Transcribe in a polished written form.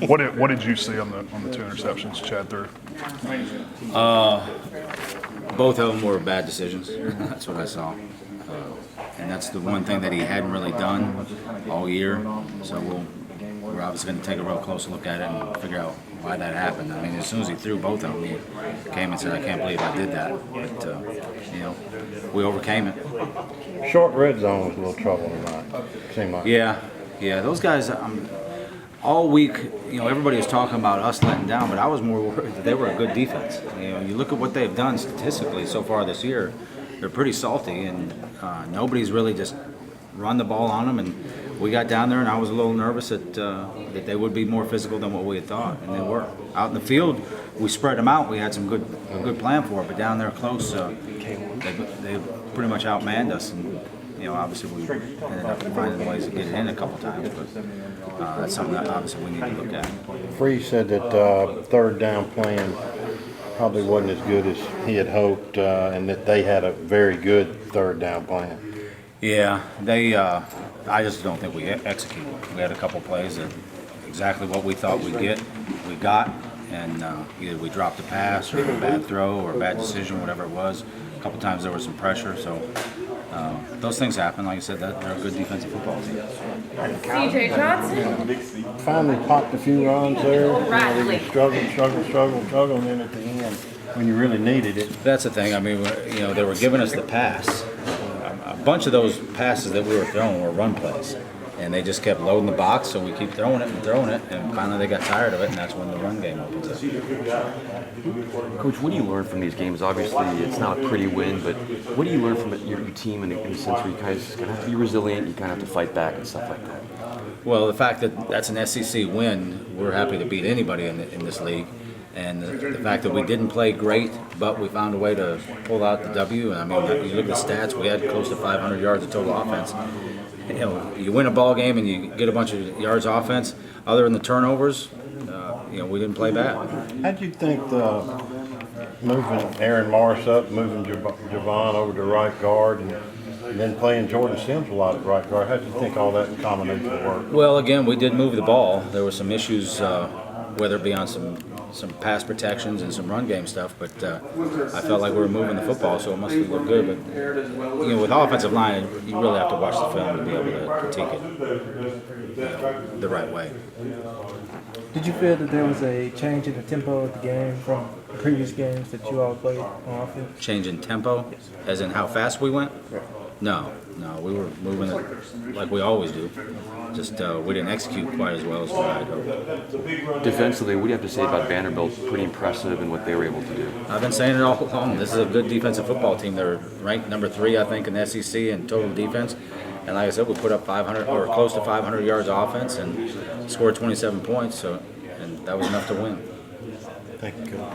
What did you see on the two interceptions Chad threw? Both of them were bad decisions. That's what I saw. And that's the one thing that he hadn't really done all year. So we're obviously going to take a real close look at it and figure out why that happened. I mean, as soon as he threw both of them, he came and said, "I can't believe I did that." But we overcame it. Short red zone was a little trouble tonight. Seemed like. Yeah. Those guys. All week, everybody was talking about us letting down, but I was more worried that they were a good defense. You look at what they've done statistically so far this year; they're pretty salty, and nobody's really just run the ball on them. And we got down there, and I was a little nervous that they would be more physical than what we had thought, and they were. Out in the field, we spread them out. We had a good plan for it, but down there close, they pretty much outmanned us. And obviously we ended up finding ways to get it in a couple times, but that's something that obviously we need to look at. Freeze said that third down plan probably wasn't as good as he had hoped, and that they had a very good third down plan. Yeah, I just don't think we executed. We had a couple plays that exactly what we thought we got, and either we dropped a pass or a bad throw or a bad decision, whatever it was. A couple times there was some pressure, so those things happen. Like I said, they're a good defensive football team. CJ Johnson. Finally popped a few runs there. Right. Struggle, and then at the end, when you really needed it. That's the thing. I mean, they were giving us the pass. A bunch of those passes that we were throwing were run plays, and they just kept loading the box, so we keep throwing it, and finally they got tired of it, and that's when the run game opens up. Coach, what do you learn from these games? Obviously, it's not a pretty win, but what do you learn from your team in the sense where you guys kind of have to be resilient, you kind of have to fight back and stuff like that? Well, the fact that that's an SEC win, we're happy to beat anybody in this league. And the fact that we didn't play great, but we found a way to pull out the W. And I mean, you look at the stats, we had close to 500 yards of total offense. You win a ball game and you get a bunch of yards offense. Other than the turnovers, we didn't play bad. How do you think the moving Aaron Morris up, moving Javon over to right guard, and then playing Jordan Sims a lot at right guard, how do you think all that in combination worked? Well, again, we did move the ball. There were some issues, whether it be on some pass protections and some run game stuff, but I felt like we were moving the football, so it must have looked good. But with offensive line, you really have to watch the film to be able to critique it the right way. Did you feel that there was a change in the tempo of the game from previous games that you all played on offense? Change in tempo, as in how fast we went? No, we were moving it like we always do. Just we didn't execute quite as well as we had hoped. Defensively, what do you have to say about Vanderbilt? Pretty impressive in what they were able to do. I've been saying it all along. This is a good defensive football team. They're ranked number 3, I think, in the SEC in total defense. And like I said, we put up 500 or close to 500 yards of offense and scored 27 points. And that was enough to win. Thank you, Coach.